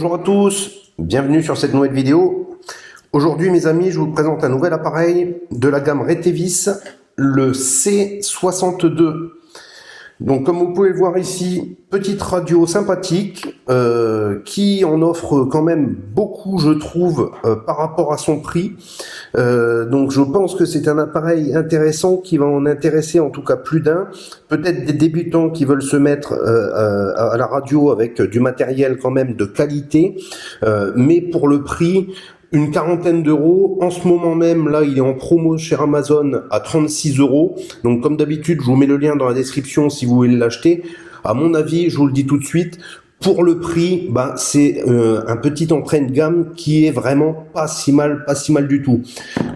Bonjour à tous, bienvenue sur cette nouvelle vidéo. Aujourd'hui mes amis, je vous présente un nouvel appareil de la gamme Retevis, le C62. Donc comme vous pouvez le voir ici, petite radio sympathique qui en offre quand même beaucoup je trouve par rapport à son prix. Donc je pense que c'est un appareil intéressant qui va en intéresser en tout cas plus d'un. Peut-être des débutants qui veulent se mettre à la radio avec du matériel quand même de qualité, mais pour le prix, une quarantaine d'euros. En ce moment même, là, il est en promo chez Amazon à 36 €. Donc, comme d'habitude, je vous mets le lien dans la description si vous voulez l'acheter. À mon avis, je vous le dis tout de suite, pour le prix, c'est un petit entrée de gamme qui est vraiment pas si mal du tout.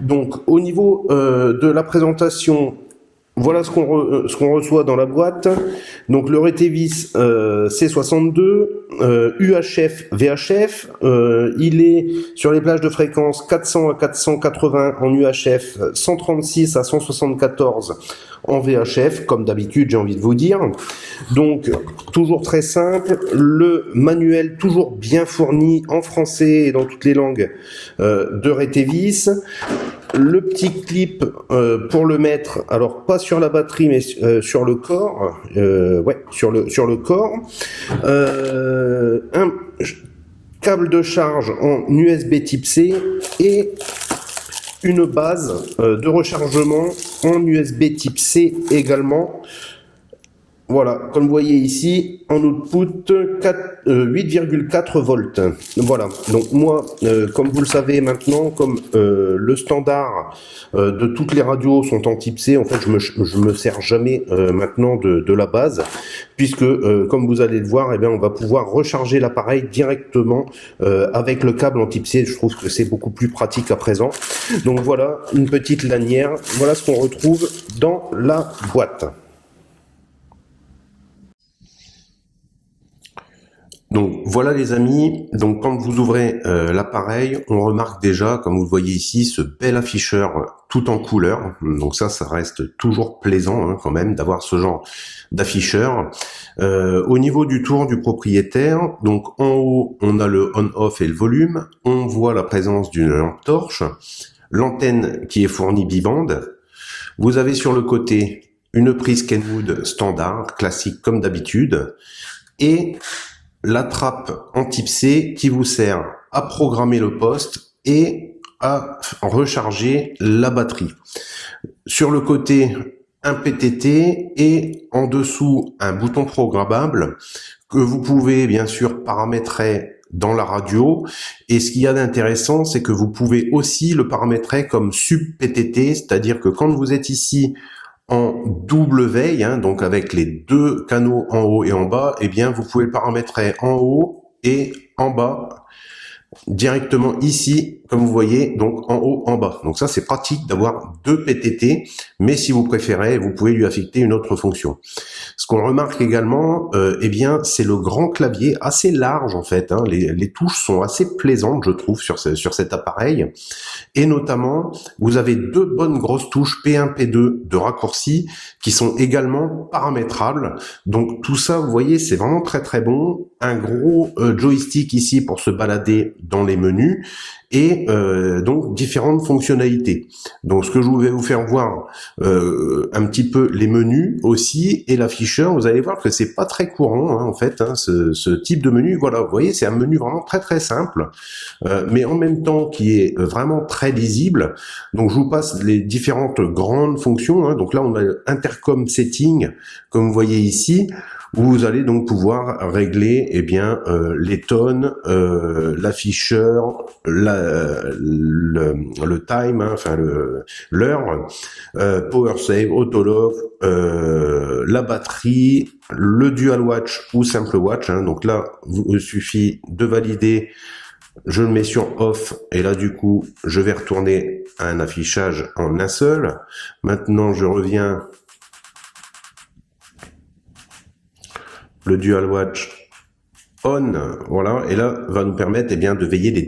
Donc, au niveau de la présentation, voilà ce qu'on reçoit dans la boîte. Donc le Retevis C62, UHF, VHF, il est sur les plages de fréquence 400 à 480 en UHF, 136 à 174 en VHF, comme d'habitude j'ai envie de vous dire. Donc toujours très simple, le manuel toujours bien fourni en français et dans toutes les langues de Retevis. Le petit clip pour le mettre, alors pas sur la batterie mais sur le corps, sur le corps. Un câble de charge en USB type C et une base de rechargement en USB type C également. Voilà, comme vous voyez ici, en output 8,4 volts. Voilà, donc moi, comme vous le savez maintenant, comme le standard de toutes les radios sont en type C, en fait, je me sers jamais maintenant de la base, puisque, comme vous allez le voir, eh bien, on va pouvoir recharger l'appareil directement avec le câble en type C. Je trouve que c'est beaucoup plus pratique à présent. Donc voilà, une petite lanière. Voilà ce qu'on retrouve dans la boîte. Donc voilà les amis, donc quand vous ouvrez l'appareil, on remarque déjà, comme vous le voyez ici, ce bel afficheur tout en couleur. Donc ça reste toujours plaisant quand même d'avoir ce genre d'afficheur. Au niveau du tour du propriétaire, donc en haut on a le on-off et le volume, on voit la présence d'une lampe torche, l'antenne qui est fournie bibande. Vous avez sur le côté une prise Kenwood standard, classique comme d'habitude, et la trappe en type C qui vous sert à programmer le poste et à recharger la batterie. Sur le côté, un PTT et en dessous un bouton programmable que vous pouvez bien sûr paramétrer dans la radio. Et ce qu'il y a d'intéressant, c'est que vous pouvez aussi le paramétrer comme sub-PTT, c'est-à-dire que quand vous êtes ici en double veille, donc avec les deux canaux en haut et en bas, eh bien vous pouvez le paramétrer en haut et en bas directement ici, comme vous voyez, donc en haut, en bas. Donc ça, c'est pratique d'avoir deux PTT, mais si vous préférez, vous pouvez lui affecter une autre fonction. Ce qu'on remarque également, eh bien, c'est le grand clavier, assez large en fait. Les touches sont assez plaisantes, je trouve, sur cet appareil. Et notamment, vous avez deux bonnes grosses touches P1, P2 de raccourci qui sont également paramétrables. Donc tout ça, vous voyez, c'est vraiment très très bon. Un gros joystick ici pour se balader dans les menus et donc différentes fonctionnalités. Donc ce que je vais vous faire voir un petit peu les menus aussi et l'afficheur, vous allez voir que c'est pas très courant en fait ce type de menu. Voilà, vous voyez, c'est un menu vraiment très très simple mais en même temps qui est vraiment très lisible. Donc je vous passe les différentes grandes fonctions. Donc là on a intercom setting comme vous voyez ici, où vous allez donc pouvoir régler les tonnes, l'afficheur, le time, l'heure, power save, autolock, la batterie, le dual watch ou simple watch. Donc là, il suffit de valider. Je le mets sur off et là du coup, je vais retourner à un affichage en un seul. Maintenant, je reviens. Le dual watch on, voilà, et là va nous permettre de veiller les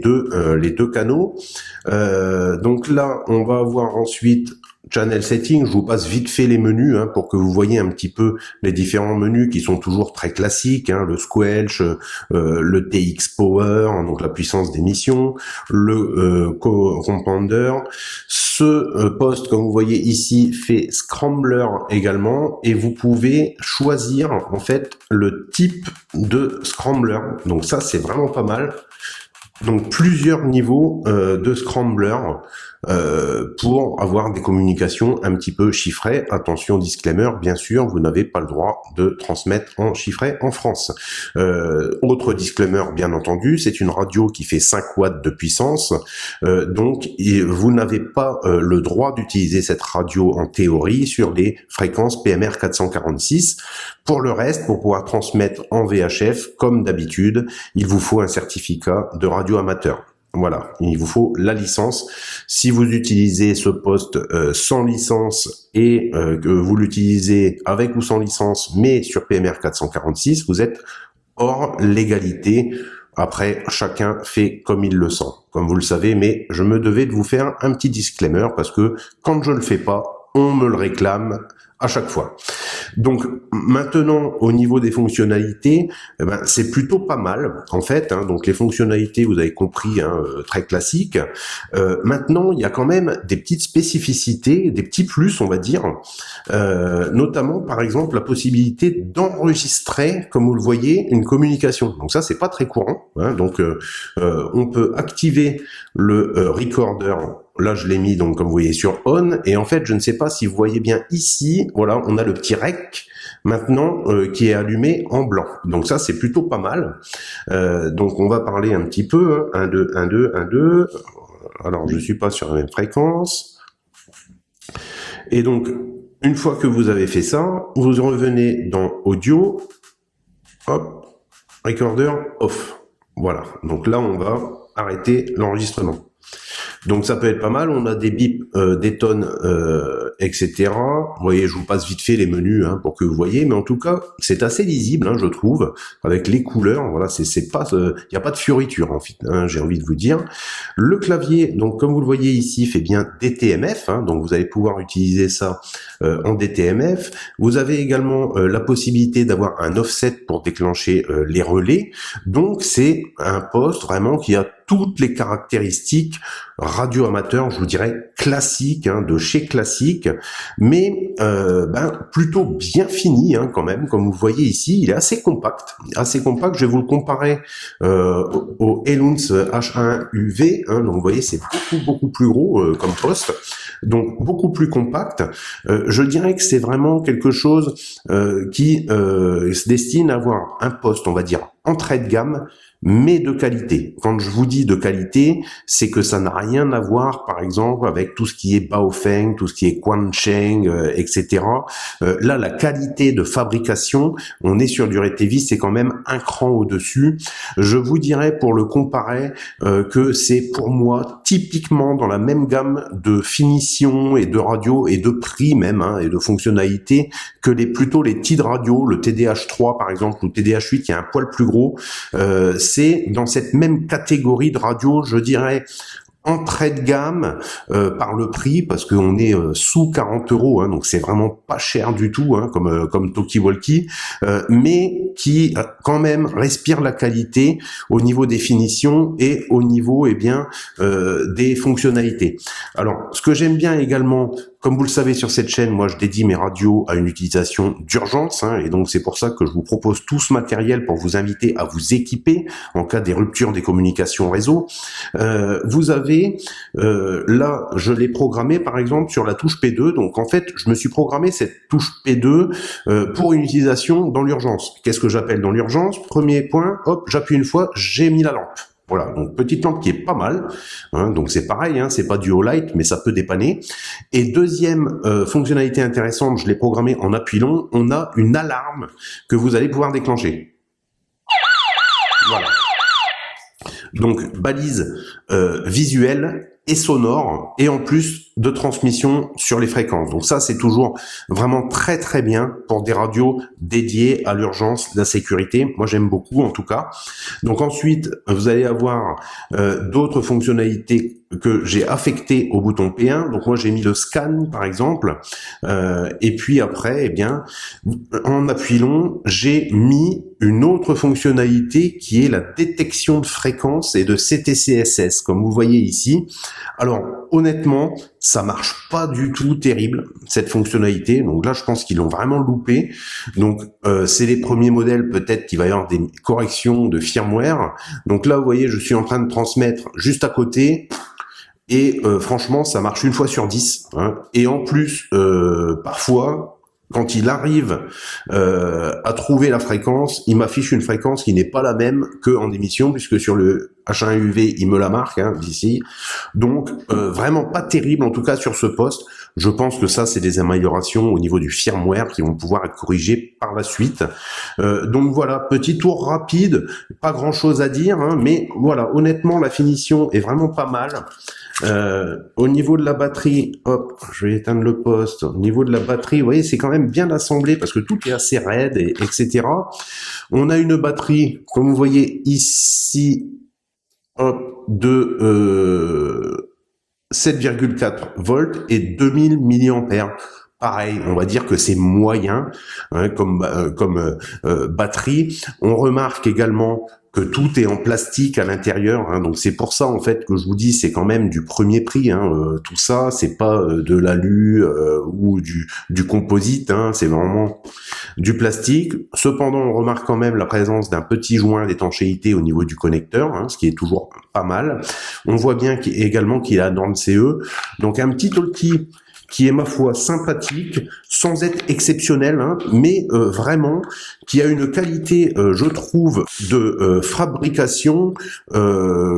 deux canaux. Donc là, on va avoir ensuite Channel Setting, je vous passe vite fait les menus pour que vous voyez un petit peu les différents menus qui sont toujours très classiques, le Squelch, le TX Power, donc la puissance d'émission, le Compounder. Ce poste, comme vous voyez ici, fait Scrambler également, et vous pouvez choisir en fait le type de Scrambler. Donc ça, c'est vraiment pas mal. Donc plusieurs niveaux de Scrambler pour avoir des communications un petit peu chiffrées. Attention, disclaimer, bien sûr, vous n'avez pas le droit de transmettre en chiffré en France. Autre disclaimer, bien entendu, c'est une radio qui fait 5 watts de puissance, donc vous n'avez pas le droit d'utiliser cette radio en théorie sur les fréquences PMR 446. Pour le reste, pour pouvoir transmettre en VHF, comme d'habitude, il vous faut un certificat de radio amateur. Voilà, il vous faut la licence. Si vous utilisez ce poste sans licence et que vous l'utilisez avec ou sans licence, mais sur PMR 446, vous êtes hors légalité. Après, chacun fait comme il le sent, comme vous le savez, mais je me devais de vous faire un petit disclaimer parce que quand je le fais pas, on me le réclame à chaque fois. Donc maintenant, au niveau des fonctionnalités, c'est plutôt pas mal en fait. Donc les fonctionnalités, vous avez compris, très classiques. Maintenant, il y a quand même des petites spécificités, des petits plus, on va dire, notamment par exemple la possibilité d'enregistrer, comme vous le voyez, une communication. Donc ça, c'est pas très courant. Donc on peut activer le recorder. Là, je l'ai mis, donc, comme vous voyez, sur on. Et en fait, je ne sais pas si vous voyez bien ici, voilà, on a le petit rec, maintenant, qui est allumé en blanc. Donc ça, c'est plutôt pas mal. Donc, on va parler un petit peu. 1, 2, 1, 2, 1, 2. Alors, je suis pas sur la même fréquence. Et donc, une fois que vous avez fait ça, vous revenez dans Audio. Hop, Recorder off. Voilà. Donc là, on va arrêter l'enregistrement. Donc ça peut être pas mal, on a des bips, des tonnes, etc. Vous voyez, je vous passe vite fait les menus pour que vous voyez, mais en tout cas, c'est assez lisible, je trouve, avec les couleurs. Voilà, c'est pas, il n'y a pas de fioriture en fait. J'ai envie de vous dire. Le clavier, donc comme vous le voyez ici, fait bien DTMF, donc vous allez pouvoir utiliser ça en DTMF. Vous avez également la possibilité d'avoir un offset pour déclencher les relais. Donc c'est un poste vraiment qui a toutes les caractéristiques radio amateur, je vous dirais classique, de chez classique, mais plutôt bien fini quand même. Comme vous voyez ici, il est assez compact. Je vais vous le comparer au Eluns H1 UV. Donc vous voyez, c'est beaucoup plus gros comme poste, donc beaucoup plus compact. Je dirais que c'est vraiment quelque chose qui se destine à avoir un poste, on va dire, entrée de gamme, mais de qualité. Quand je vous dis de qualité, c'est que ça n'a rien à voir, par exemple, avec tout ce qui est Baofeng, tout ce qui est Quansheng, etc. Là, la qualité de fabrication, on est sur du Retevis, c'est quand même un cran au-dessus. Je vous dirais, pour le comparer, que c'est pour moi typiquement dans la même gamme de finition et de radio et de prix même, et de fonctionnalité, que plutôt les TID radio, le TDH3 par exemple, ou TDH8 qui est un poil plus gros. C'est dans cette même catégorie de radio, je dirais, entrée de gamme par le prix, parce qu'on est sous 40 €, donc c'est vraiment pas cher du tout, comme Talkie-Walkie, mais qui quand même respire la qualité au niveau des finitions et au niveau des fonctionnalités. Alors, ce que j'aime bien également, comme vous le savez sur cette chaîne, moi je dédie mes radios à une utilisation d'urgence, et donc c'est pour ça que je vous propose tout ce matériel pour vous inviter à vous équiper en cas des ruptures des communications réseau. Vous avez là, je l'ai programmé par exemple sur la touche P2, donc en fait je me suis programmé cette touche P2 pour une utilisation dans l'urgence. Qu'est-ce que j'appelle dans l'urgence? Premier point, hop, j'appuie une fois, j'ai mis la lampe. Voilà, donc petite lampe qui est pas mal, donc c'est pareil, c'est pas du haut light, mais ça peut dépanner. Et deuxième fonctionnalité intéressante, je l'ai programmé en appui long, on a une alarme que vous allez pouvoir déclencher. Voilà. Donc balise visuelle et sonore, et en plus de transmission sur les fréquences. Donc ça, c'est toujours vraiment très très bien pour des radios dédiées à l'urgence, la sécurité. Moi, j'aime beaucoup en tout cas. Donc ensuite, vous allez avoir d'autres fonctionnalités que j'ai affecté au bouton P1. Donc moi j'ai mis le scan par exemple, et puis après, eh bien, en appui long, j'ai mis une autre fonctionnalité qui est la détection de fréquence et de CTCSS, comme vous voyez ici. Alors honnêtement, ça marche pas du tout terrible cette fonctionnalité. Donc là, je pense qu'ils l'ont vraiment loupé. Donc c'est les premiers modèles, peut-être qu'il va y avoir des corrections de firmware. Donc là, vous voyez, je suis en train de transmettre juste à côté. Et franchement, ça marche une fois sur 10. Hein. Et en plus, parfois, quand il arrive à trouver la fréquence, il m'affiche une fréquence qui n'est pas la même que en émission, puisque sur le H1UV, il me la marque d'ici. Donc, vraiment pas terrible, en tout cas sur ce poste. Je pense que ça, c'est des améliorations au niveau du firmware qui vont pouvoir être corrigées par la suite. Donc voilà, petit tour rapide, pas grand-chose à dire, mais voilà, honnêtement, la finition est vraiment pas mal. Au niveau de la batterie, hop, je vais éteindre le poste. Au niveau de la batterie, vous voyez, c'est quand même bien assemblé parce que tout est assez raide, etc. On a une batterie, comme vous voyez ici, hop, de 7,4 volts et 2000 milliampères. Pareil, on va dire que c'est moyen comme batterie. On remarque également que tout est en plastique à l'intérieur, donc c'est pour ça en fait que je vous dis c'est quand même du premier prix. Tout ça, c'est pas de l'alu ou du composite, c'est vraiment du plastique. Cependant, on remarque quand même la présence d'un petit joint d'étanchéité au niveau du connecteur, ce qui est toujours pas mal. On voit bien également qu'il a norme CE, donc un petit talkie qui est ma foi sympathique, sans être exceptionnel, mais vraiment qui a une qualité, je trouve, de fabrication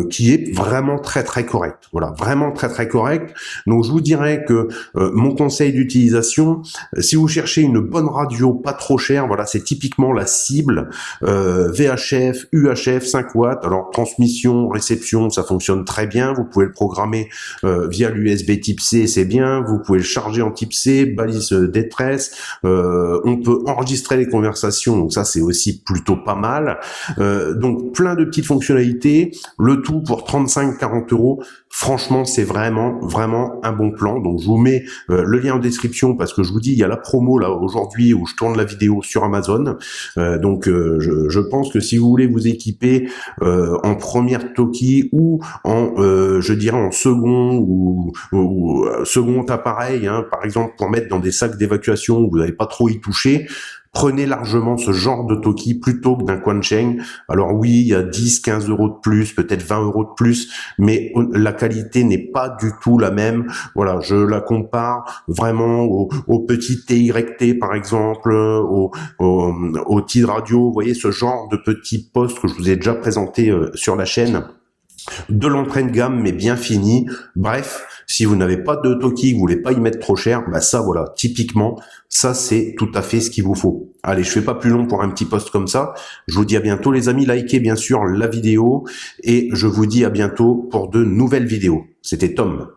qui est vraiment très très correcte. Voilà, vraiment très très correcte. Donc je vous dirais que mon conseil d'utilisation, si vous cherchez une bonne radio pas trop chère, voilà, c'est typiquement la cible. VHF, UHF, 5 watts. Alors transmission, réception, ça fonctionne très bien. Vous pouvez le programmer via l'USB type C, c'est bien. Vous pouvez le charger en type C, balise détresse. On peut enregistrer les conversations, donc ça c'est aussi plutôt pas mal. Donc plein de petites fonctionnalités, le tout pour 35-40 euros. Franchement, c'est vraiment un bon plan. Donc je vous mets le lien en description parce que je vous dis, il y a la promo là aujourd'hui où je tourne la vidéo sur Amazon. Donc je pense que si vous voulez vous équiper en première Toki ou en je dirais en second ou second appareil, par exemple pour mettre dans des sacs d'évacuation où vous n'avez pas trop y toucher, prenez largement ce genre de Toki plutôt que d'un Quansheng. Alors oui, il y a 10-15 euros de plus, peut-être 20 euros de plus, mais la qualité n'est pas du tout la même. Voilà, je la compare vraiment au petit TYT par exemple, au TID Radio. Vous voyez ce genre de petits postes que je vous ai déjà présenté sur la chaîne. De l'entrée de gamme mais bien fini. Bref, si vous n'avez pas de Toki, vous voulez pas y mettre trop cher, ça voilà, typiquement, ça c'est tout à fait ce qu'il vous faut. Allez, je fais pas plus long pour un petit post comme ça. Je vous dis à bientôt les amis, likez bien sûr la vidéo et je vous dis à bientôt pour de nouvelles vidéos. C'était Tom.